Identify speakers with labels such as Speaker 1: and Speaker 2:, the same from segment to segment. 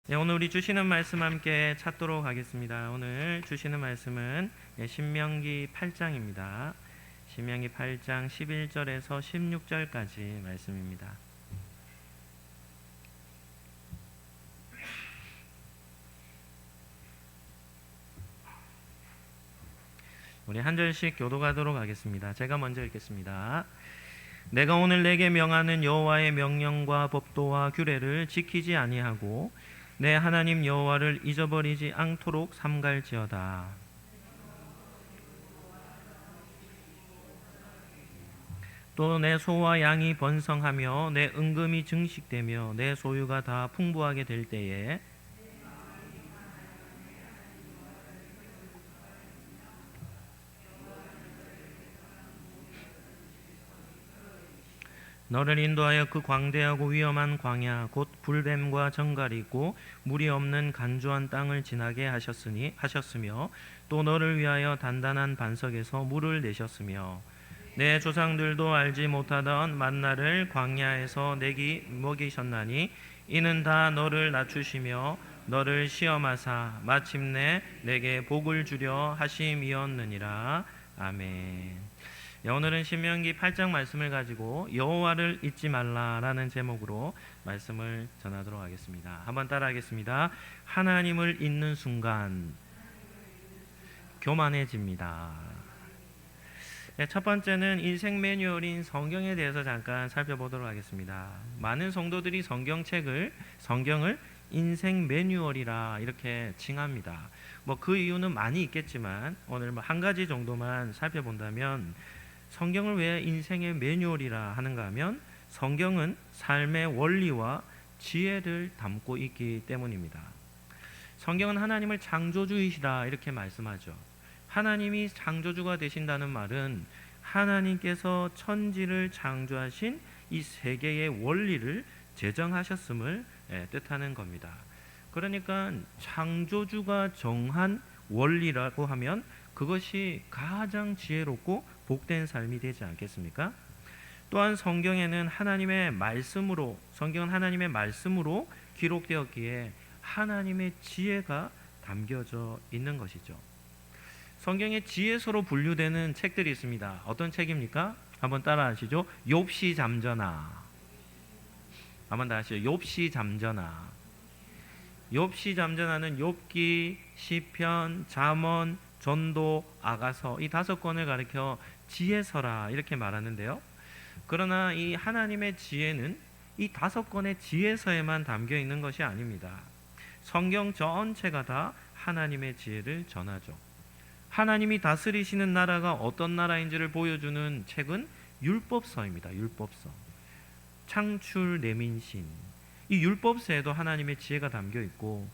Speaker 1: 네, 오늘 우리 주시는 말씀 함께 찾도록 하겠습니다. 오늘 주시는 말씀은 신명기 8장입니다. 신명기 8장 11절에서 16절까지 말씀입니다. 우리 한 절씩 교독하도록 하겠습니다. 제가 먼저 읽겠습니다. 내가 오늘 내게 명하는 여호와의 명령과 법도와 규례를 지키지 아니하고 내 하나님 여호와를 잊어버리지 않도록 삼갈지어다. 또 내 소와 양이 번성하며 내 은금이 증식되며 내 소유가 다 풍부하게 될 때에 너를 인도하여 그 광대하고 위험한 광야 곧 불뱀과 정갈이 있고 물이 없는 간주한 땅을 지나게 하셨으며 또 너를 위하여 단단한 반석에서 물을 내셨으며 내 조상들도 알지 못하던 만나를 광야에서 내게 먹이셨나니 이는 다 너를 낮추시며 너를 시험하사 마침내 내게 복을 주려 하심이었느니라. 아멘. 오늘은 신명기 8장 말씀을 가지고 여호와를 잊지 말라라는 제목으로 말씀을 전하도록 하겠습니다. 한번 따라하겠습니다. 하나님을 잊는 순간 교만해집니다. 첫 번째는 인생 매뉴얼인 성경에 대해서 잠깐 살펴보도록 하겠습니다. 많은 성도들이 성경을 인생 매뉴얼이라 이렇게 칭합니다. 그 이유는 많이 있겠지만 오늘 한 가지 정도만 살펴본다면 성경을 왜 인생의 매뉴얼이라 하는가 하면 성경은 삶의 원리와 지혜를 담고 있기 때문입니다. 성경은 하나님을 창조주이시라 이렇게 말씀하죠. 하나님이 창조주가 되신다는 말은 하나님께서 천지를 창조하신 이 세계의 원리를 제정하셨음을 뜻하는 겁니다. 그러니까 창조주가 정한 원리라고 하면 그것이 가장 지혜롭고 복된 삶이 되지 않겠습니까? 또한 성경은 하나님의 말씀으로 기록되었기에 하나님의 지혜가 담겨져 있는 것이죠. 성경에 지혜서로 분류되는 책들이 있습니다. 어떤 책입니까? 한번 따라하시죠. 욥시 잠전하. 한번 더 하시죠. 욥시 잠전하. 욥시 잠전하는 욥기, 시편, 잠언, 전도, 아가서 이 5권을 가리켜 지혜서라 이렇게 말하는데요. 그러나 이 하나님의 지혜는 이 5권의 지혜서에만 담겨 있는 것이 아닙니다. 성경 전체가 다 하나님의 지혜를 전하죠. 하나님이 다스리시는 나라가 어떤 나라인지를 보여주는 책은 율법서입니다. 율법서. 창출, 내민신. 이 율법서에도 하나님의 지혜가 담겨 있고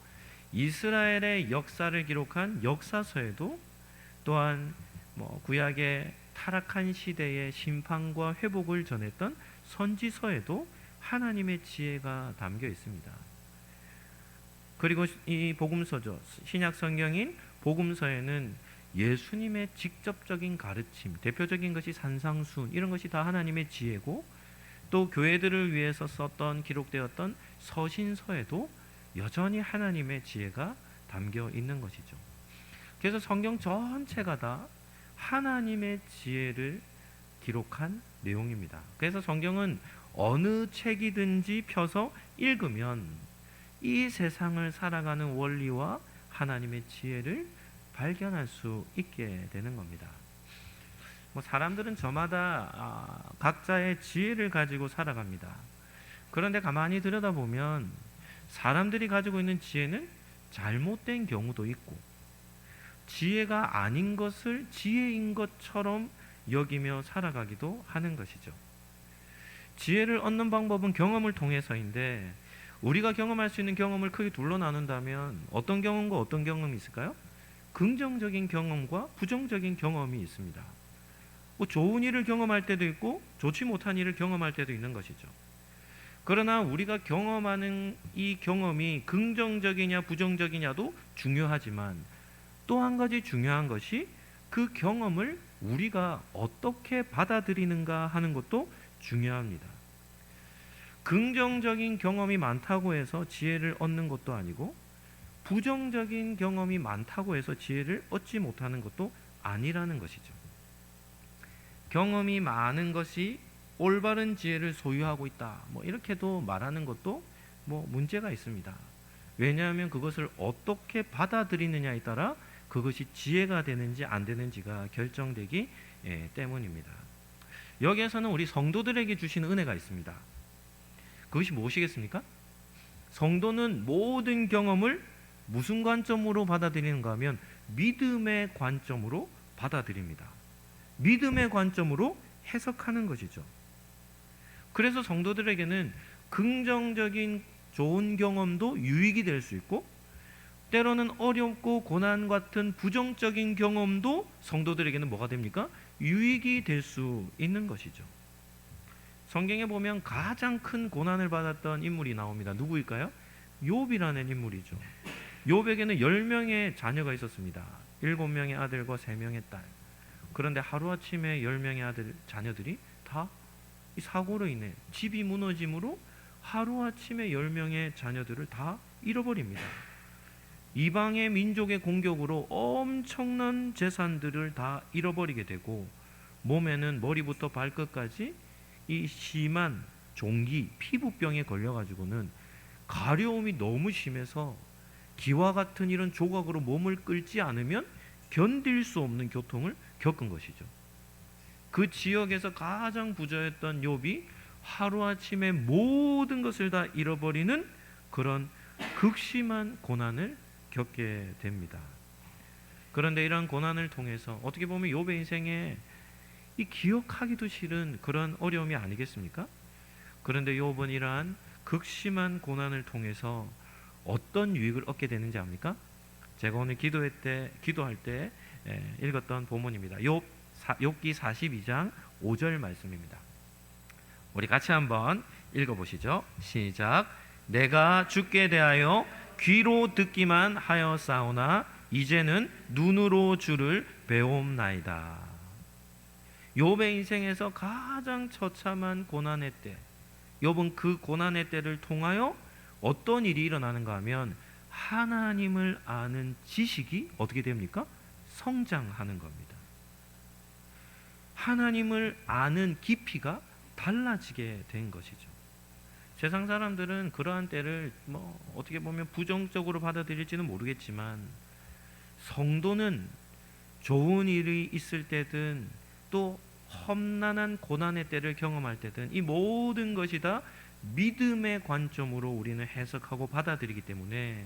Speaker 1: 이스라엘의 역사를 기록한 역사서에도 또한 구약의 타락한 시대의 심판과 회복을 전했던 선지서에도 하나님의 지혜가 담겨 있습니다. 그리고 이 복음서죠. 신약 성경인 복음서에는 예수님의 직접적인 가르침, 대표적인 것이 산상순 이런 것이 다 하나님의 지혜고 또 교회들을 위해서 기록되었던 서신서에도 여전히 하나님의 지혜가 담겨 있는 것이죠. 그래서 성경 전체가 다 하나님의 지혜를 기록한 내용입니다. 그래서 성경은 어느 책이든지 펴서 읽으면 이 세상을 살아가는 원리와 하나님의 지혜를 발견할 수 있게 되는 겁니다. 사람들은 저마다 각자의 지혜를 가지고 살아갑니다. 그런데 가만히 들여다보면 사람들이 가지고 있는 지혜는 잘못된 경우도 있고 지혜가 아닌 것을 지혜인 것처럼 여기며 살아가기도 하는 것이죠. 지혜를 얻는 방법은 경험을 통해서인데 우리가 경험할 수 있는 경험을 크게 둘로 나눈다면 어떤 경험과 어떤 경험이 있을까요? 긍정적인 경험과 부정적인 경험이 있습니다. 좋은 일을 경험할 때도 있고 좋지 못한 일을 경험할 때도 있는 것이죠. 그러나 우리가 경험하는 이 경험이 긍정적이냐 부정적이냐도 중요하지만 또 한 가지 중요한 것이 그 경험을 우리가 어떻게 받아들이는가 하는 것도 중요합니다. 긍정적인 경험이 많다고 해서 지혜를 얻는 것도 아니고 부정적인 경험이 많다고 해서 지혜를 얻지 못하는 것도 아니라는 것이죠. 경험이 많은 것이 올바른 지혜를 소유하고 있다, 이렇게도 말하는 것도 문제가 있습니다. 왜냐하면 그것을 어떻게 받아들이느냐에 따라 그것이 지혜가 되는지 안 되는지가 결정되기 때문입니다. 여기에서는 우리 성도들에게 주시는 은혜가 있습니다. 그것이 무엇이겠습니까? 성도는 모든 경험을 무슨 관점으로 받아들이는가 하면 믿음의 관점으로 받아들입니다. 믿음의 관점으로 해석하는 것이죠. 그래서 성도들에게는 긍정적인 좋은 경험도 유익이 될 수 있고, 때로는 어렵고 고난 같은 부정적인 경험도 성도들에게는 뭐가 됩니까? 유익이 될 수 있는 것이죠. 성경에 보면 가장 큰 고난을 받았던 인물이 나옵니다. 누구일까요? 욥이라는 인물이죠. 욥에게는 10명의 자녀가 있었습니다. 7명의 아들과 3명의 딸. 그런데 하루아침에 10명의 아들 자녀들이 다 이 사고로 인해 집이 무너짐으로 하루아침에 10명의 자녀들을 다 잃어버립니다. 이방의 민족의 공격으로 엄청난 재산들을 다 잃어버리게 되고, 몸에는 머리부터 발끝까지 이 심한 종기, 피부병에 걸려가지고는 가려움이 너무 심해서 기와 같은 이런 조각으로 몸을 끌지 않으면 견딜 수 없는 고통을 겪은 것이죠. 그 지역에서 가장 부자였던 욥이 하루아침에 모든 것을 다 잃어버리는 그런 극심한 고난을 겪게 됩니다. 그런데 이러한 고난을 통해서 어떻게 보면 욥의 인생에 이 기억하기도 싫은 그런 어려움이 아니겠습니까? 그런데 욥은 이러한 극심한 고난을 통해서 어떤 유익을 얻게 되는지 압니까? 제가 오늘 기도할 때 읽었던 본문입니다. 욥기 42장 5절 말씀입니다. 우리 같이 한번 읽어보시죠. 시작. 내가 주께 대하여 귀로 듣기만 하였사오나 이제는 눈으로 주를 배움나이다. 욥의 인생에서 가장 처참한 고난의 때, 욥은 그 고난의 때를 통하여 어떤 일이 일어나는가 하면 하나님을 아는 지식이 어떻게 됩니까? 성장하는 겁니다. 하나님을 아는 깊이가 달라지게 된 것이죠. 세상 사람들은 그러한 때를 어떻게 보면 부정적으로 받아들일지는 모르겠지만, 성도는 좋은 일이 있을 때든 또 험난한 고난의 때를 경험할 때든 이 모든 것이 다 믿음의 관점으로 우리는 해석하고 받아들이기 때문에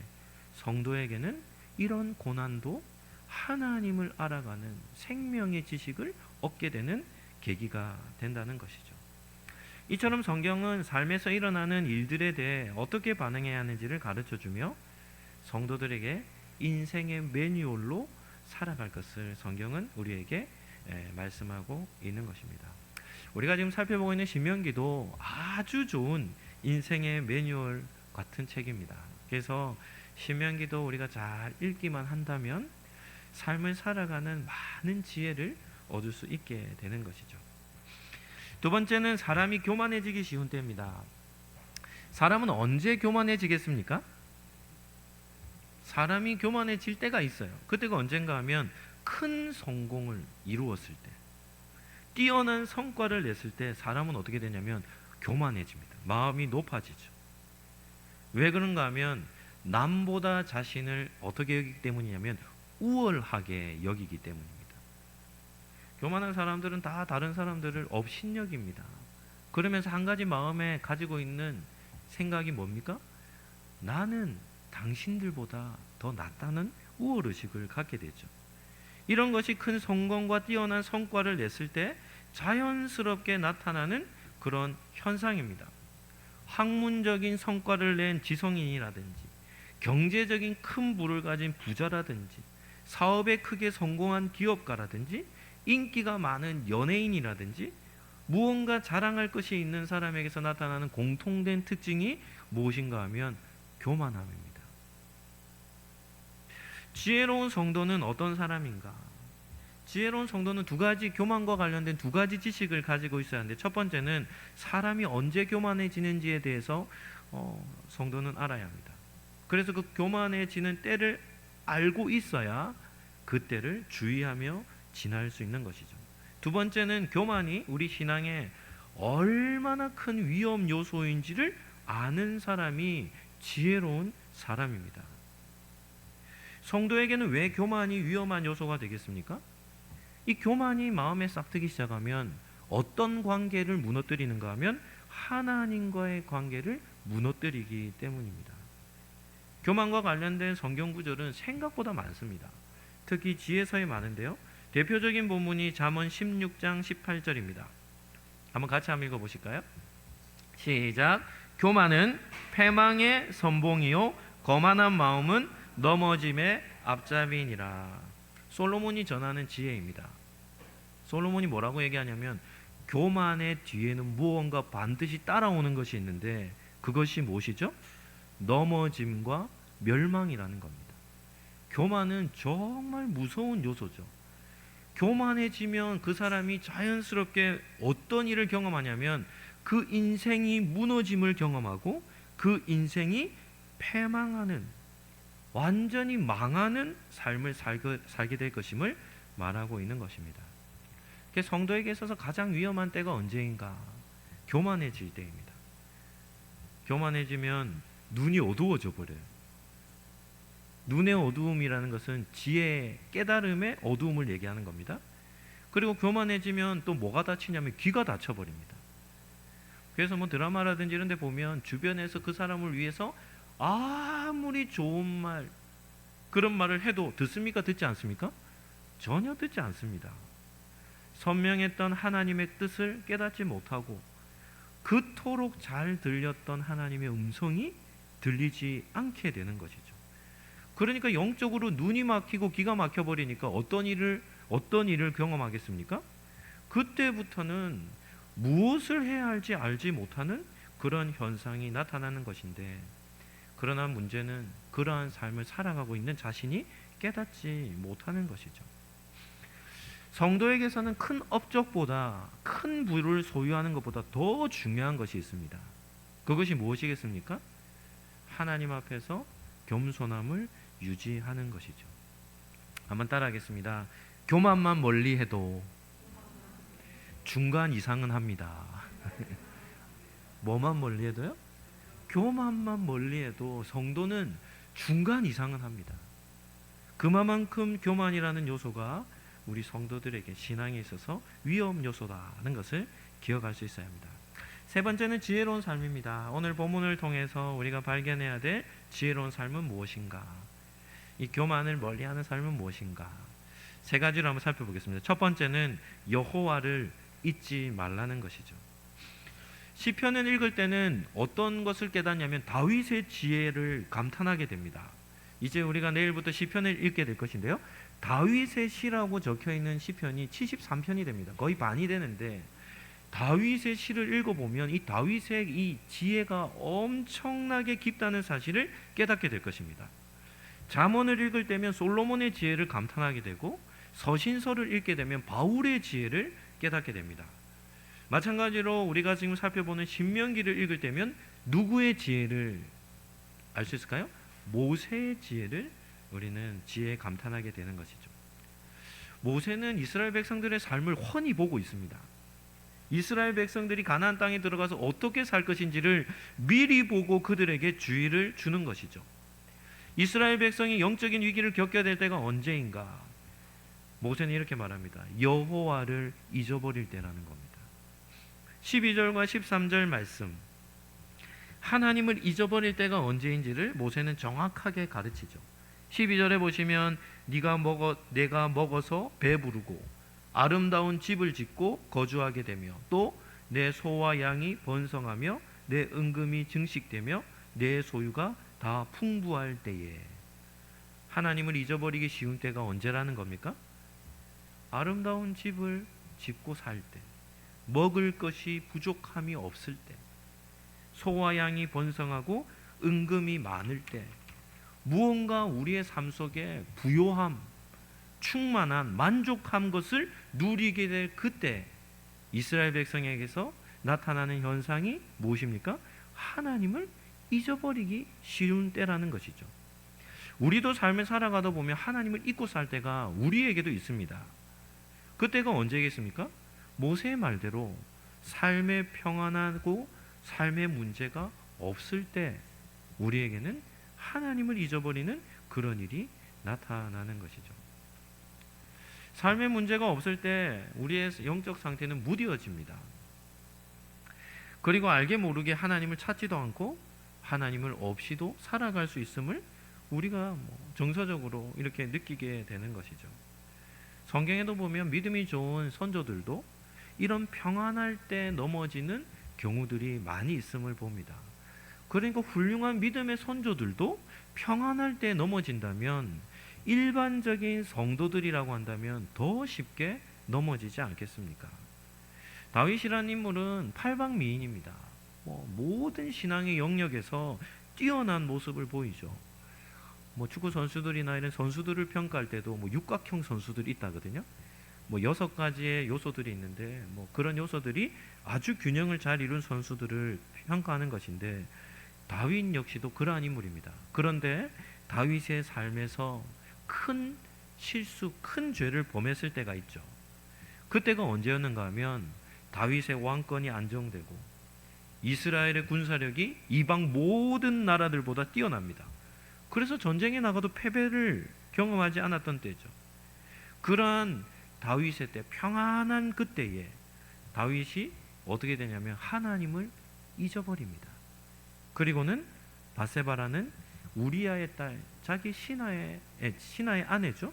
Speaker 1: 성도에게는 이런 고난도 하나님을 알아가는 생명의 지식을 얻게 되는 계기가 된다는 것이죠. 이처럼 성경은 삶에서 일어나는 일들에 대해 어떻게 반응해야 하는지를 가르쳐주며 성도들에게 인생의 매뉴얼로 살아갈 것을 성경은 우리에게 말씀하고 있는 것입니다. 우리가 지금 살펴보고 있는 신명기도 아주 좋은 인생의 매뉴얼 같은 책입니다. 그래서 신명기도 우리가 잘 읽기만 한다면 삶을 살아가는 많은 지혜를 얻을 수 있게 되는 것이죠. 두 번째는 사람이 교만해지기 쉬운 때입니다. 사람은 언제 교만해지겠습니까? 사람이 교만해질 때가 있어요. 그때가 언젠가 하면 큰 성공을 이루었을 때, 뛰어난 성과를 냈을 때 사람은 어떻게 되냐면 교만해집니다. 마음이 높아지죠. 왜 그런가 하면 남보다 자신을 어떻게 여기기 때문이냐면 우월하게 여기기 때문입니다. 교만한 사람들은 다 다른 사람들을 업신여깁니다. 그러면서 한 가지 마음에 가지고 있는 생각이 뭡니까? 나는 당신들보다 더 낫다는 우월의식을 갖게 되죠. 이런 것이 큰 성공과 뛰어난 성과를 냈을 때 자연스럽게 나타나는 그런 현상입니다. 학문적인 성과를 낸 지성인이라든지 경제적인 큰 부를 가진 부자라든지 사업에 크게 성공한 기업가라든지 인기가 많은 연예인이라든지 무언가 자랑할 것이 있는 사람에게서 나타나는 공통된 특징이 무엇인가 하면 교만함입니다. 지혜로운 성도는 어떤 사람인가? 지혜로운 성도는 두 가지, 교만과 관련된 두 가지 지식을 가지고 있어야 하는데, 첫 번째는 사람이 언제 교만해지는지에 대해서 성도는 알아야 합니다. 그래서 그 교만해지는 때를 알고 있어야 그 때를 주의하며 지날 수 있는 것이죠. 두 번째는 교만이 우리 신앙에 얼마나 큰 위험 요소인지를 아는 사람이 지혜로운 사람입니다. 성도에게는 왜 교만이 위험한 요소가 되겠습니까? 이 교만이 마음에 싹트기 시작하면 어떤 관계를 무너뜨리는가 하면 하나님과의 관계를 무너뜨리기 때문입니다. 교만과 관련된 성경 구절은 생각보다 많습니다. 특히 지혜서에 많은데요. 대표적인 본문이 잠언 16장 18절입니다. 한번 같이 한번 읽어보실까요? 시작. 교만은 패망의 선봉이요 거만한 마음은 넘어짐의 앞잡이니라. 솔로몬이 전하는 지혜입니다. 솔로몬이 뭐라고 얘기하냐면 교만의 뒤에는 무언가 반드시 따라오는 것이 있는데 그것이 무엇이죠? 넘어짐과 멸망이라는 겁니다. 교만은 정말 무서운 요소죠. 교만해지면 그 사람이 자연스럽게 어떤 일을 경험하냐면 그 인생이 무너짐을 경험하고 그 인생이 패망하는, 완전히 망하는 삶을 살게 될 것임을 말하고 있는 것입니다. 성도에게 있어서 가장 위험한 때가 언제인가? 교만해질 때입니다. 교만해지면 눈이 어두워져 버려요. 눈의 어두움이라는 것은 지혜, 깨달음의 어두움을 얘기하는 겁니다. 그리고 교만해지면 또 뭐가 다치냐면 귀가 다쳐버립니다. 그래서 뭐 드라마라든지 이런 데 보면 주변에서 그 사람을 위해서 아무리 좋은 말, 그런 말을 해도 듣습니까? 듣지 않습니까? 전혀 듣지 않습니다. 선명했던 하나님의 뜻을 깨닫지 못하고 그토록 잘 들렸던 하나님의 음성이 들리지 않게 되는 것이죠. 그러니까 영적으로 눈이 막히고 귀가 막혀버리니까 어떤 일을 경험하겠습니까? 그때부터는 무엇을 해야 할지 알지 못하는 그런 현상이 나타나는 것인데, 그러나 문제는 그러한 삶을 살아가고 있는 자신이 깨닫지 못하는 것이죠. 성도에게서는 큰 업적보다, 큰 부를 소유하는 것보다 더 중요한 것이 있습니다. 그것이 무엇이겠습니까? 하나님 앞에서 겸손함을 유지하는 것이죠. 한번 따라하겠습니다. 교만만 멀리해도 중간 이상은 합니다. 뭐만 멀리해도요? 교만만 멀리해도 성도는 중간 이상은 합니다. 그만큼 교만이라는 요소가 우리 성도들에게 신앙에 있어서 위험 요소라는 것을 기억할 수 있어야 합니다. 세 번째는 지혜로운 삶입니다. 오늘 본문을 통해서 우리가 발견해야 될 지혜로운 삶은 무엇인가? 이 교만을 멀리하는 삶은 무엇인가? 세 가지로 한번 살펴보겠습니다. 첫 번째는 여호와를 잊지 말라는 것이죠. 시편을 읽을 때는 어떤 것을 깨닫냐면 다윗의 지혜를 감탄하게 됩니다. 이제 우리가 내일부터 시편을 읽게 될 것인데요. 다윗의 시라고 적혀있는 시편이 73편이 됩니다. 거의 반이 되는데 다윗의 시를 읽어보면 이 다윗의 이 지혜가 엄청나게 깊다는 사실을 깨닫게 될 것입니다. 잠언을 읽을 때면 솔로몬의 지혜를 감탄하게 되고 서신서를 읽게 되면 바울의 지혜를 깨닫게 됩니다. 마찬가지로 우리가 지금 살펴보는 신명기를 읽을 때면 누구의 지혜를 알 수 있을까요? 모세의 지혜를 우리는 지혜에 감탄하게 되는 것이죠. 모세는 이스라엘 백성들의 삶을 훤히 보고 있습니다. 이스라엘 백성들이 가나안 땅에 들어가서 어떻게 살 것인지를 미리 보고 그들에게 주의를 주는 것이죠. 이스라엘 백성이 영적인 위기를 겪게 될 때가 언제인가? 모세는 이렇게 말합니다. 여호와를 잊어버릴 때라는 겁니다. 12절과 13절 말씀, 하나님을 잊어버릴 때가 언제인지를 모세는 정확하게 가르치죠. 12절에 보시면 내가 먹어서 배부르고 아름다운 집을 짓고 거주하게 되며 또 내 소와 양이 번성하며 내 은금이 증식되며 내 소유가 다 풍부할 때에. 하나님을 잊어버리기 쉬운 때가 언제라는 겁니까? 아름다운 집을 짓고 살 때, 먹을 것이 부족함이 없을 때, 소와 양이 번성하고 은금이 많을 때, 무언가 우리의 삶 속에 부요함, 충만한 만족한 것을 누리게 될 그때 이스라엘 백성에게서 나타나는 현상이 무엇입니까? 하나님을 잊어버리기 쉬운 때라는 것이죠. 우리도 삶을 살아가다 보면 하나님을 잊고 살 때가 우리에게도 있습니다. 그때가 언제겠습니까? 모세의 말대로 삶의 평안하고 삶의 문제가 없을 때 우리에게는 하나님을 잊어버리는 그런 일이 나타나는 것이죠. 삶의 문제가 없을 때 우리의 영적 상태는 무뎌집니다. 그리고 알게 모르게 하나님을 찾지도 않고 하나님을 없이도 살아갈 수 있음을 우리가 정서적으로 이렇게 느끼게 되는 것이죠. 성경에도 보면 믿음이 좋은 선조들도 이런 평안할 때 넘어지는 경우들이 많이 있음을 봅니다. 그러니까 훌륭한 믿음의 선조들도 평안할 때 넘어진다면 일반적인 성도들이라고 한다면 더 쉽게 넘어지지 않겠습니까? 다윗이라는 인물은 팔방미인입니다. 모든 신앙의 영역에서 뛰어난 모습을 보이죠. 축구 선수들이나 이런 선수들을 평가할 때도 육각형 선수들이 있다거든요. 6가지의 요소들이 있는데 그런 요소들이 아주 균형을 잘 이룬 선수들을 평가하는 것인데 다윗 역시도 그러한 인물입니다. 그런데 다윗의 삶에서 큰 실수, 큰 죄를 범했을 때가 있죠. 그때가 언제였는가 하면 다윗의 왕권이 안정되고 이스라엘의 군사력이 이방 모든 나라들보다 뛰어납니다. 그래서 전쟁에 나가도 패배를 경험하지 않았던 때죠. 그러한 다윗의 때, 평안한 그때에 다윗이 어떻게 되냐면 하나님을 잊어버립니다. 그리고는 바세바라는 우리아의 딸, 자기 신하의 아내죠.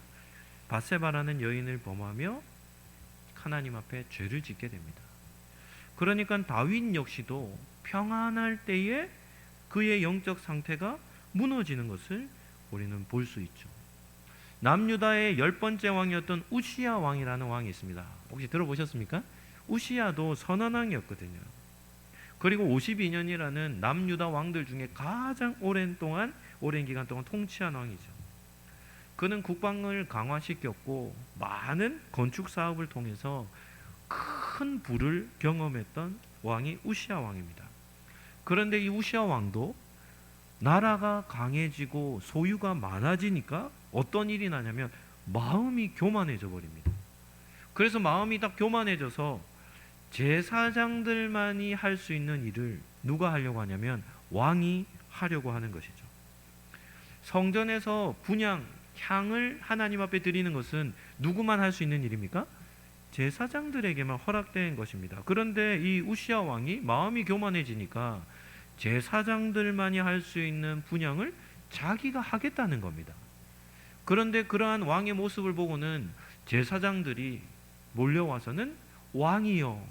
Speaker 1: 바세바라는 여인을 범하며 하나님 앞에 죄를 짓게 됩니다. 그러니까 다윗 역시도 평안할 때에 그의 영적 상태가 무너지는 것을 우리는 볼 수 있죠. 남유다의 10번째 왕이었던 우시야 왕이라는 왕이 있습니다. 혹시 들어보셨습니까? 우시야도 선한 왕이었거든요. 그리고 52년이라는 남유다 왕들 중에 가장 오랜 기간 동안 통치한 왕이죠. 그는 국방을 강화시켰고 많은 건축 사업을 통해서 큰 부를 경험했던 왕이 우시야 왕입니다. 그런데 이 우시야 왕도 나라가 강해지고 소유가 많아지니까 어떤 일이 나냐면 마음이 교만해져 버립니다. 그래서 마음이 딱 교만해져서 제사장들만이 할 수 있는 일을 누가 하려고 하냐면 왕이 하려고 하는 것이죠. 성전에서 분향, 향을 하나님 앞에 드리는 것은 누구만 할 수 있는 일입니까? 제사장들에게만 허락된 것입니다. 그런데 이 우시야 왕이 마음이 교만해지니까 제사장들만이 할 수 있는 분향을 자기가 하겠다는 겁니다. 그런데 그러한 왕의 모습을 보고는 제사장들이 몰려와서는 왕이여,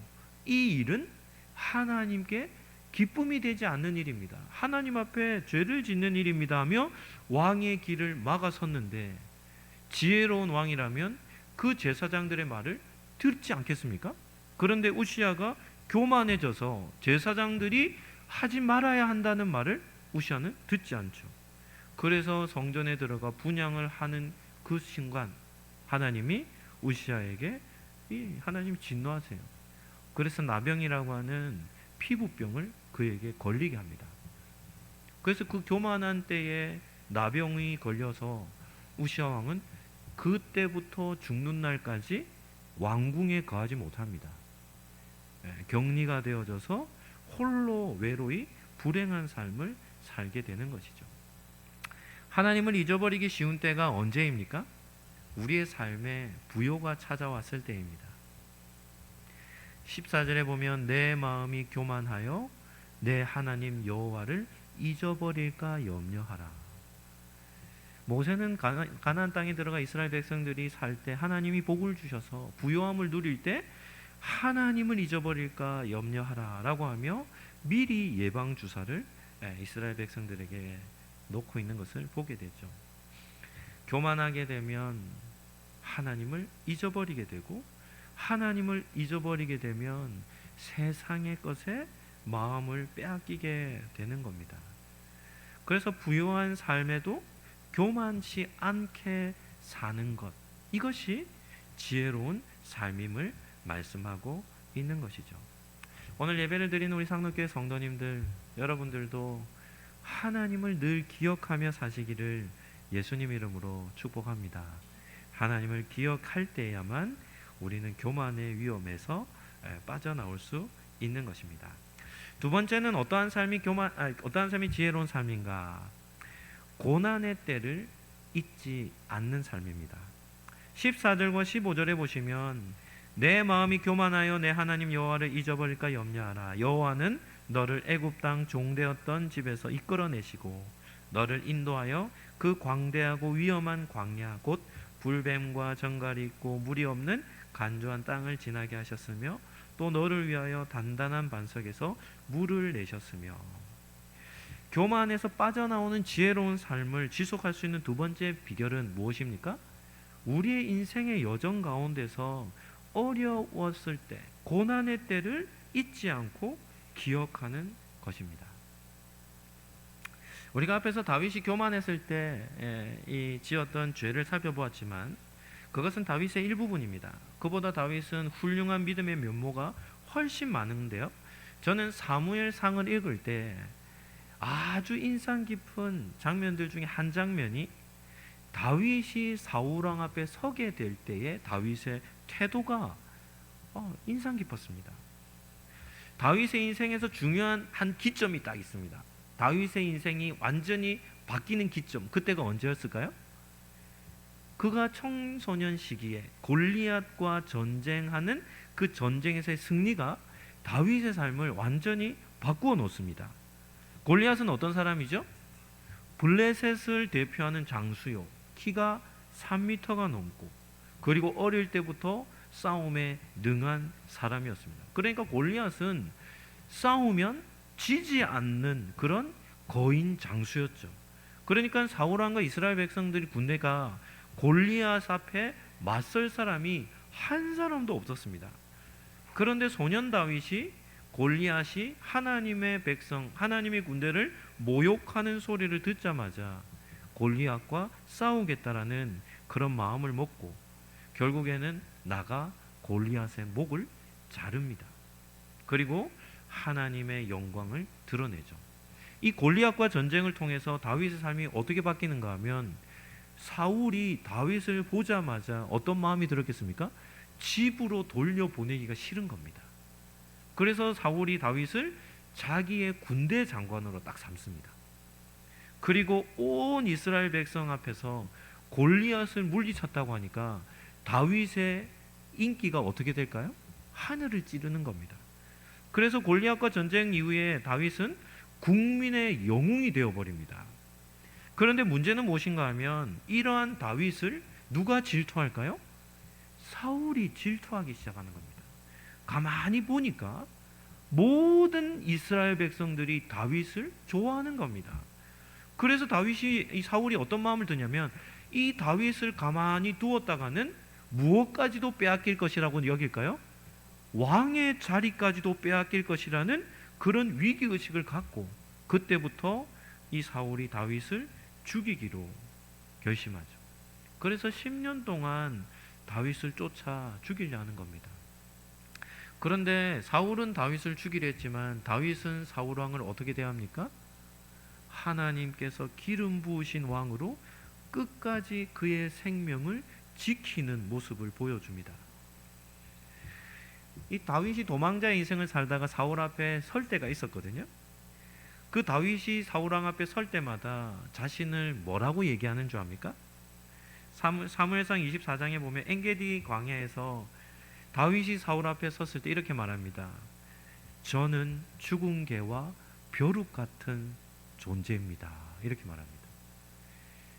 Speaker 1: 이 일은 하나님께 기쁨이 되지 않는 일입니다. 하나님 앞에 죄를 짓는 일입니다 하며 왕의 길을 막아섰는데 지혜로운 왕이라면 그 제사장들의 말을 듣지 않겠습니까? 그런데 우시야가 교만해져서 제사장들이 하지 말아야 한다는 말을 우시야는 듣지 않죠. 그래서 성전에 들어가 분향을 하는 그 순간 하나님이 우시야에게 하나님이 진노하세요. 그래서 나병이라고 하는 피부병을 그에게 걸리게 합니다. 그래서 그 교만한 때에 나병이 걸려서 우시야 왕은 그때부터 죽는 날까지 왕궁에 거하지 못합니다. 격리가 되어져서 홀로 외로이 불행한 삶을 살게 되는 것이죠. 하나님을 잊어버리기 쉬운 때가 언제입니까? 우리의 삶에 부요가 찾아왔을 때입니다. 14절에 보면 내 마음이 교만하여 내 하나님 여호와를 잊어버릴까 염려하라. 모세는 가나안 땅에 들어가 이스라엘 백성들이 살 때 하나님이 복을 주셔서 부요함을 누릴 때 하나님을 잊어버릴까 염려하라 라고 하며 미리 예방 주사를 이스라엘 백성들에게 놓고 있는 것을 보게 되죠. 교만하게 되면 하나님을 잊어버리게 되고 하나님을 잊어버리게 되면 세상의 것에 마음을 빼앗기게 되는 겁니다. 그래서 부요한 삶에도 교만치 않게 사는 것, 이것이 지혜로운 삶임을 말씀하고 있는 것이죠. 오늘 예배를 드리는 우리 상록교회 성도님들, 여러분들도 하나님을 늘 기억하며 사시기를 예수님 이름으로 축복합니다. 하나님을 기억할 때야만 우리는 교만의 위험에서 빠져나올 수 있는 것입니다. 두 번째는 어떠한 삶이 지혜로운 삶인가? 고난의 때를 잊지 않는 삶입니다. 14절과 15절에 보시면 내 마음이 교만하여 내 하나님 여호와를 잊어버릴까 염려하라. 여호와는 너를 애굽 땅 종되었던 집에서 이끌어내시고 너를 인도하여 그 광대하고 위험한 광야 곧 불뱀과 정갈이 있고 물이 없는 간조한 땅을 지나게 하셨으며 또 너를 위하여 단단한 반석에서 물을 내셨으며. 교만에서 빠져나오는 지혜로운 삶을 지속할 수 있는 두 번째 비결은 무엇입니까? 우리의 인생의 여정 가운데서 어려웠을 때, 고난의 때를 잊지 않고 기억하는 것입니다. 우리가 앞에서 다윗이 교만했을 때 이 지었던 죄를 살펴보았지만 그것은 다윗의 일부분입니다. 그보다 다윗은 훌륭한 믿음의 면모가 훨씬 많은데요. 저는 사무엘상을 읽을 때 아주 인상 깊은 장면들 중에 한 장면이 다윗이 사울왕 앞에 서게 될 때의 다윗의 태도가 인상 깊었습니다. 다윗의 인생에서 중요한 한 기점이 딱 있습니다. 다윗의 인생이 완전히 바뀌는 기점, 그때가 언제였을까요? 그가 청소년 시기에 골리앗과 전쟁하는 그 전쟁에서의 승리가 다윗의 삶을 완전히 바꾸어 놓습니다. 골리앗은 어떤 사람이죠? 블레셋을 대표하는 장수요, 키가 3m가 넘고 그리고 어릴 때부터 싸움에 능한 사람이었습니다. 그러니까 골리앗은 싸우면 지지 않는 그런 거인 장수였죠. 그러니까 사울왕과 이스라엘 백성들이 군대가 골리앗 앞에 맞설 사람이 한 사람도 없었습니다. 그런데 소년 다윗이 골리앗이 하나님의 백성, 하나님의 군대를 모욕하는 소리를 듣자마자 골리앗과 싸우겠다라는 그런 마음을 먹고 결국에는 나가 골리앗의 목을 자릅니다. 그리고 하나님의 영광을 드러내죠. 이 골리앗과 전쟁을 통해서 다윗의 삶이 어떻게 바뀌는가 하면 사울이 다윗을 보자마자 어떤 마음이 들었겠습니까? 집으로 돌려보내기가 싫은 겁니다. 그래서 사울이 다윗을 자기의 군대 장관으로 딱 삼습니다. 그리고 온 이스라엘 백성 앞에서 골리앗을 물리쳤다고 하니까 다윗의 인기가 어떻게 될까요? 하늘을 찌르는 겁니다. 그래서 골리앗과 전쟁 이후에 다윗은 국민의 영웅이 되어버립니다. 그런데 문제는 무엇인가 하면 이러한 다윗을 누가 질투할까요? 사울이 질투하기 시작하는 겁니다. 가만히 보니까 모든 이스라엘 백성들이 다윗을 좋아하는 겁니다. 그래서 이 사울이 어떤 마음을 드냐면 이 다윗을 가만히 두었다가는 무엇까지도 빼앗길 것이라고 여길까요? 왕의 자리까지도 빼앗길 것이라는 그런 위기의식을 갖고 그때부터 이 사울이 다윗을 죽이기로 결심하죠. 그래서 10년 동안 다윗을 쫓아 죽이려 하는 겁니다. 그런데 사울은 다윗을 죽이려 했지만 다윗은 사울왕을 어떻게 대합니까? 하나님께서 기름 부으신 왕으로 끝까지 그의 생명을 지키는 모습을 보여줍니다. 이 다윗이 도망자의 인생을 살다가 사울 앞에 설 때가 있었거든요. 그 다윗이 사울왕 앞에 설 때마다 자신을 뭐라고 얘기하는 줄 압니까? 사무엘상 24장에 보면 엔게디 광야에서 다윗이 사울 앞에 섰을 때 이렇게 말합니다. 저는 죽은 개와 벼룩 같은 존재입니다. 이렇게 말합니다.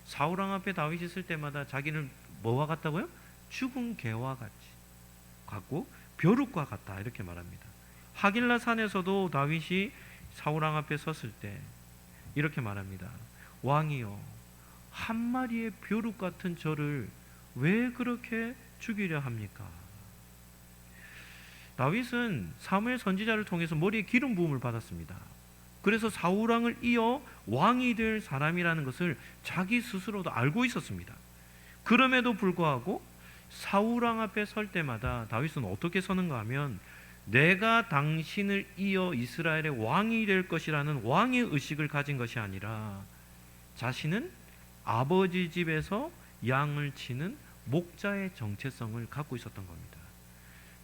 Speaker 1: 사울왕 앞에 다윗이 설 때마다 자기는 뭐와 같다고요? 죽은 개와 같고 벼룩과 같다 이렇게 말합니다. 하길라 산에서도 다윗이 사울왕 앞에 섰을 때 이렇게 말합니다. 왕이여, 한 마리의 벼룩 같은 저를 왜 그렇게 죽이려 합니까? 다윗은 사무엘 선지자를 통해서 머리에 기름 부음을 받았습니다. 그래서 사울왕을 이어 왕이 될 사람이라는 것을 자기 스스로도 알고 있었습니다. 그럼에도 불구하고 사울 왕 앞에 설 때마다 다윗은 어떻게 서는가 하면 내가 당신을 이어 이스라엘의 왕이 될 것이라는 왕의 의식을 가진 것이 아니라 자신은 아버지 집에서 양을 치는 목자의 정체성을 갖고 있었던 겁니다.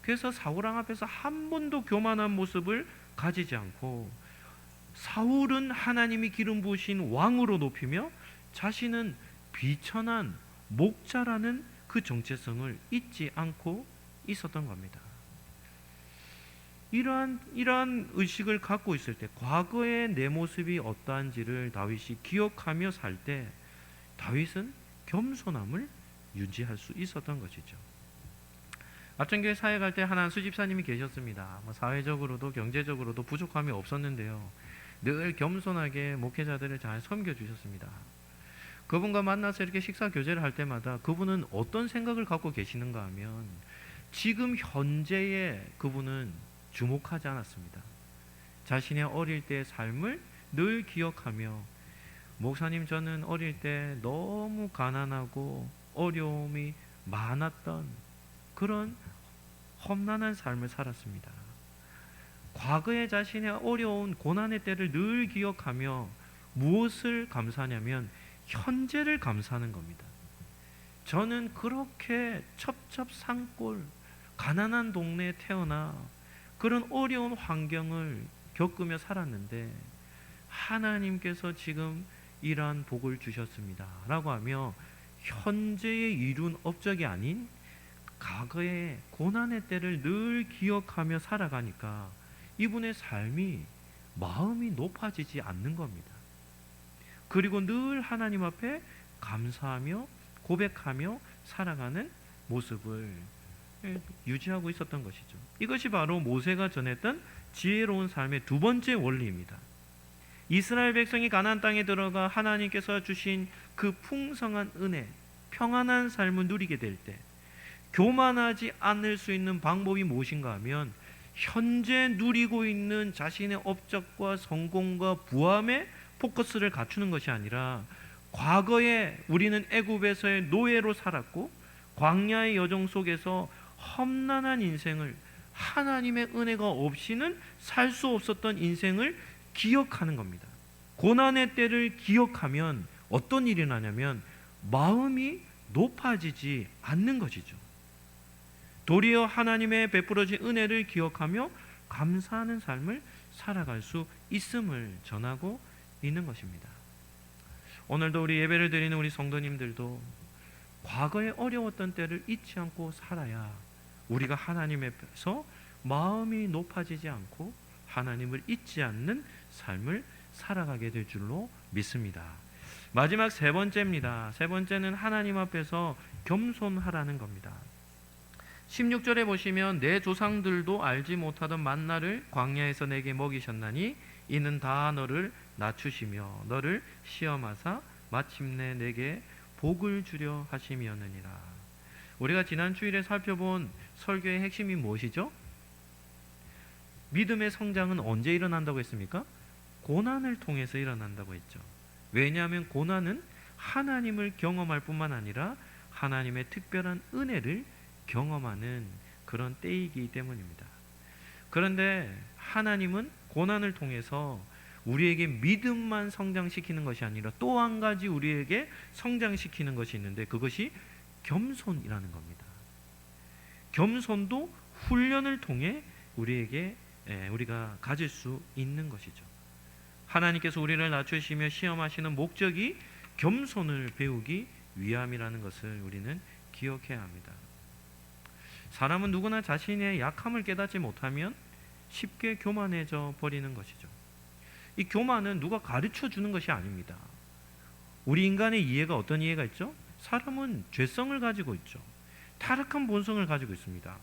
Speaker 1: 그래서 사울 왕 앞에서 한 번도 교만한 모습을 가지지 않고 사울은 하나님이 기름 부으신 왕으로 높이며 자신은 비천한 목자라는 그 정체성을 잊지 않고 있었던 겁니다. 이러한 의식을 갖고 있을 때 과거의 내 모습이 어떠한지를 다윗이 기억하며 살 때 다윗은 겸손함을 유지할 수 있었던 것이죠. 합천교회 사회 갈 때 하나 수집사님이 계셨습니다. 사회적으로도 경제적으로도 부족함이 없었는데요, 늘 겸손하게 목회자들을 잘 섬겨주셨습니다. 그분과 만나서 이렇게 식사 교제를 할 때마다 그분은 어떤 생각을 갖고 계시는가 하면 지금 현재의 그분은 주목하지 않았습니다. 자신의 어릴 때의 삶을 늘 기억하며, 목사님 저는 어릴 때 너무 가난하고 어려움이 많았던 그런 험난한 삶을 살았습니다. 과거의 자신의 어려운 고난의 때를 늘 기억하며 무엇을 감사하냐면 현재를 감사하는 겁니다. 저는 그렇게 첩첩산골 가난한 동네에 태어나 그런 어려운 환경을 겪으며 살았는데 하나님께서 지금 이러한 복을 주셨습니다 라고 하며 현재에 이룬 업적이 아닌 과거의 고난의 때를 늘 기억하며 살아가니까 이분의 삶이 마음이 높아지지 않는 겁니다. 그리고 늘 하나님 앞에 감사하며 고백하며 살아가는 모습을 유지하고 있었던 것이죠. 이것이 바로 모세가 전했던 지혜로운 삶의 두 번째 원리입니다. 이스라엘 백성이 가나안 땅에 들어가 하나님께서 주신 그 풍성한 은혜, 평안한 삶을 누리게 될 때 교만하지 않을 수 있는 방법이 무엇인가 하면 현재 누리고 있는 자신의 업적과 성공과 부함에 포커스를 갖추는 것이 아니라 과거에 우리는 애굽에서의 노예로 살았고 광야의 여정 속에서 험난한 인생을, 하나님의 은혜가 없이는 살 수 없었던 인생을 기억하는 겁니다. 고난의 때를 기억하면 어떤 일이 나냐면 마음이 높아지지 않는 것이죠. 도리어 하나님의 베풀어진 은혜를 기억하며 감사하는 삶을 살아갈 수 있음을 전하고 있는 것입니다. 오늘도 우리 예배를 드리는 우리 성도님들도 과거에 어려웠던 때를 잊지 않고 살아야 우리가 하나님 앞에서 마음이 높아지지 않고 하나님을 잊지 않는 삶을 살아가게 될 줄로 믿습니다. 마지막 세 번째입니다. 세 번째는 하나님 앞에서 겸손하라는 겁니다. 16절에 보시면 내 조상들도 알지 못하던 만나를 광야에서 내게 먹이셨나니 이는 다 너를 낮추시며 너를 시험하사 마침내 내게 복을 주려 하심이었느니라. 우리가 지난 주일에 살펴본 설교의 핵심이 무엇이죠? 믿음의 성장은 언제 일어난다고 했습니까? 고난을 통해서 일어난다고 했죠. 왜냐하면 고난은 하나님을 경험할 뿐만 아니라 하나님의 특별한 은혜를 경험하는 그런 때이기 때문입니다. 그런데 하나님은 고난을 통해서 우리에게 믿음만 성장시키는 것이 아니라 또 한 가지 우리에게 성장시키는 것이 있는데 그것이 겸손이라는 겁니다. 겸손도 훈련을 통해 우리가 가질 수 있는 것이죠. 하나님께서 우리를 낮추시며 시험하시는 목적이 겸손을 배우기 위함이라는 것을 우리는 기억해야 합니다. 사람은 누구나 자신의 약함을 깨닫지 못하면 쉽게 교만해져 버리는 것이죠. 이 교만은 누가 가르쳐 주는 것이 아닙니다. 우리 인간의 이해가 어떤 이해가 있죠? 사람은 죄성을 가지고 있죠. 타락한 본성을 가지고 있습니다.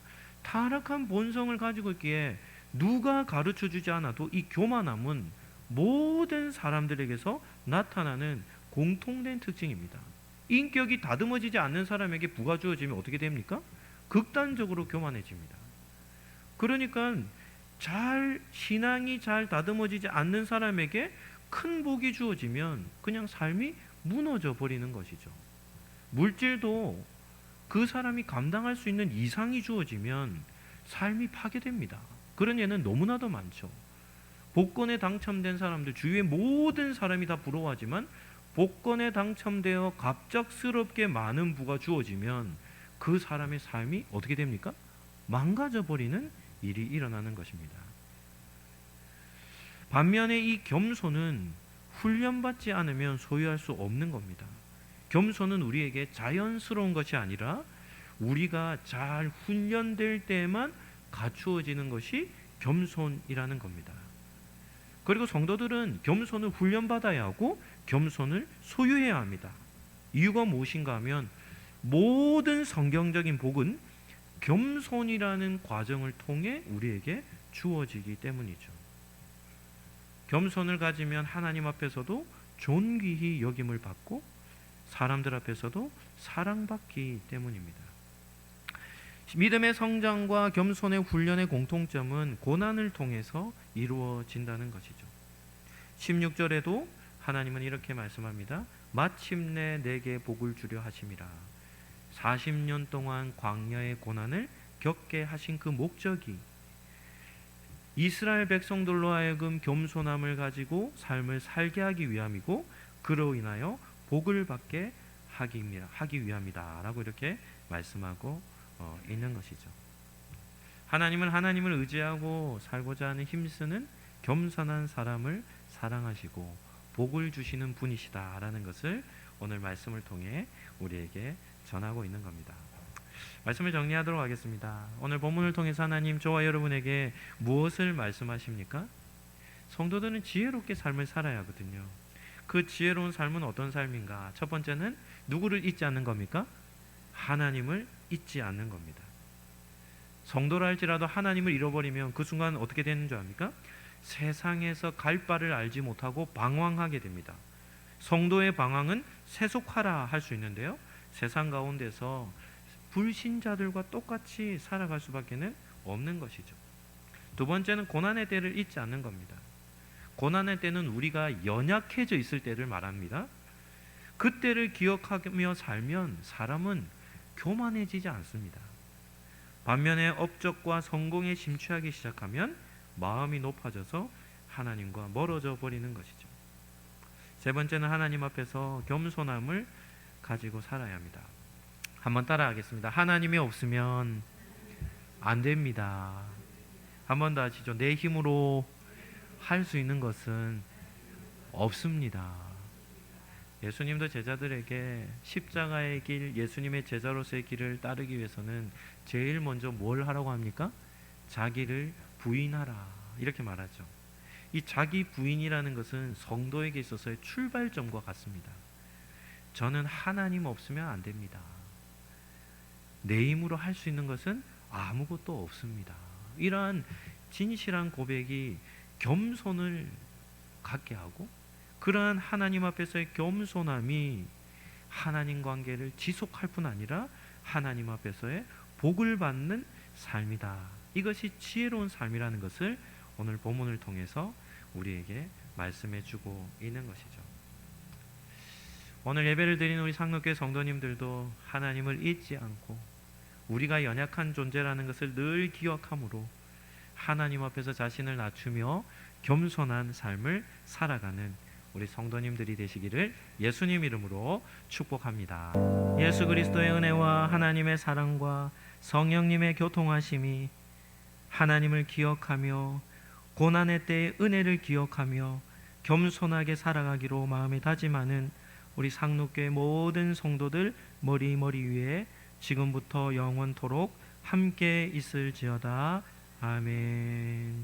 Speaker 1: 타락한 본성을 가지고 있기에 누가 가르쳐 주지 않아도 이 교만함은 모든 사람들에게서 나타나는 공통된 특징입니다. 인격이 다듬어지지 않는 사람에게 부가 주어지면 어떻게 됩니까? 극단적으로 교만해집니다. 그러니까 신앙이 잘 다듬어지지 않는 사람에게 큰 복이 주어지면 그냥 삶이 무너져 버리는 것이죠. 물질도 그 사람이 감당할 수 있는 이상이 주어지면 삶이 파괴됩니다. 그런 예는 너무나도 많죠. 복권에 당첨된 사람들, 주위의 모든 사람이 다 부러워하지만 복권에 당첨되어 갑작스럽게 많은 부가 주어지면 그 사람의 삶이 어떻게 됩니까? 망가져 버리는 일이 일어나는 것입니다. 반면에 이 겸손은 훈련받지 않으면 소유할 수 없는 겁니다. 겸손은 우리에게 자연스러운 것이 아니라 우리가 잘 훈련될 때만 갖추어지는 것이 겸손이라는 겁니다. 그리고 성도들은 겸손을 훈련받아야 하고 겸손을 소유해야 합니다. 이유가 무엇인가 하면 모든 성경적인 복은 겸손이라는 과정을 통해 우리에게 주어지기 때문이죠. 겸손을 가지면 하나님 앞에서도 존귀히 여김을 받고 사람들 앞에서도 사랑받기 때문입니다. 믿음의 성장과 겸손의 훈련의 공통점은 고난을 통해서 이루어진다는 것이죠. 16절에도 하나님은 이렇게 말씀합니다. 마침내 내게 복을 주려 하심이라. 40년 동안 광야의 고난을 겪게 하신 그 목적이 이스라엘 백성들로 하여금 겸손함을 가지고 삶을 살게 하기 위함이고 그로 인하여 복을 받게 하기 위함이다 라고 이렇게 말씀하고 있는 것이죠. 하나님은 하나님을 의지하고 살고자 하는 힘쓰는 겸손한 사람을 사랑하시고 복을 주시는 분이시다 라는 것을 오늘 말씀을 통해 우리에게 전하고 있는 겁니다. 말씀을 정리하도록 하겠습니다. 오늘 본문을 통해서 하나님 저와 여러분에게 무엇을 말씀하십니까? 성도들은 지혜롭게 삶을 살아야 하거든요. 그 지혜로운 삶은 어떤 삶인가? 첫 번째는 누구를 잊지 않는 겁니까? 하나님을 잊지 않는 겁니다. 성도라 할지라도 하나님을 잃어버리면 그 순간 어떻게 되는 줄 압니까? 세상에서 갈 바를 알지 못하고 방황하게 됩니다. 성도의 방황은 세속화라 할 수 있는데요. 세상 가운데서 불신자들과 똑같이 살아갈 수밖에 없는 것이죠. 두 번째는 고난의 때를 잊지 않는 겁니다. 고난의 때는 우리가 연약해져 있을 때를 말합니다. 그때를 기억하며 살면 사람은 교만해지지 않습니다. 반면에 업적과 성공에 심취하기 시작하면 마음이 높아져서 하나님과 멀어져 버리는 것이죠. 세 번째는 하나님 앞에서 겸손함을 가지고 살아야 합니다. 한번 따라하겠습니다. 하나님이 없으면 안 됩니다. 한 번 더 하시죠. 내 힘으로 할 수 있는 것은 없습니다. 예수님도 제자들에게 십자가의 길, 예수님의 제자로서의 길을 따르기 위해서는 제일 먼저 뭘 하라고 합니까? 자기를 부인하라 이렇게 말하죠. 이 자기 부인이라는 것은 성도에게 있어서의 출발점과 같습니다. 저는 하나님 없으면 안 됩니다. 내 힘으로 할 수 있는 것은 아무것도 없습니다. 이러한 진실한 고백이 겸손을 갖게 하고 그러한 하나님 앞에서의 겸손함이 하나님 관계를 지속할 뿐 아니라 하나님 앞에서의 복을 받는 삶이다. 이것이 지혜로운 삶이라는 것을 오늘 본문을 통해서 우리에게 말씀해 주고 있는 것이죠. 오늘 예배를 드리는 우리 상록교회 성도님들도 하나님을 잊지 않고 우리가 연약한 존재라는 것을 늘 기억함으로 하나님 앞에서 자신을 낮추며 겸손한 삶을 살아가는 우리 성도님들이 되시기를 예수님 이름으로 축복합니다. 예수 그리스도의 은혜와 하나님의 사랑과 성령님의 교통하심이 하나님을 기억하며 고난의 때의 은혜를 기억하며 겸손하게 살아가기로 마음에 다짐하는 우리 상록교회 모든 성도들 머리 위에 지금부터 영원토록 함께 있을지어다. 아멘.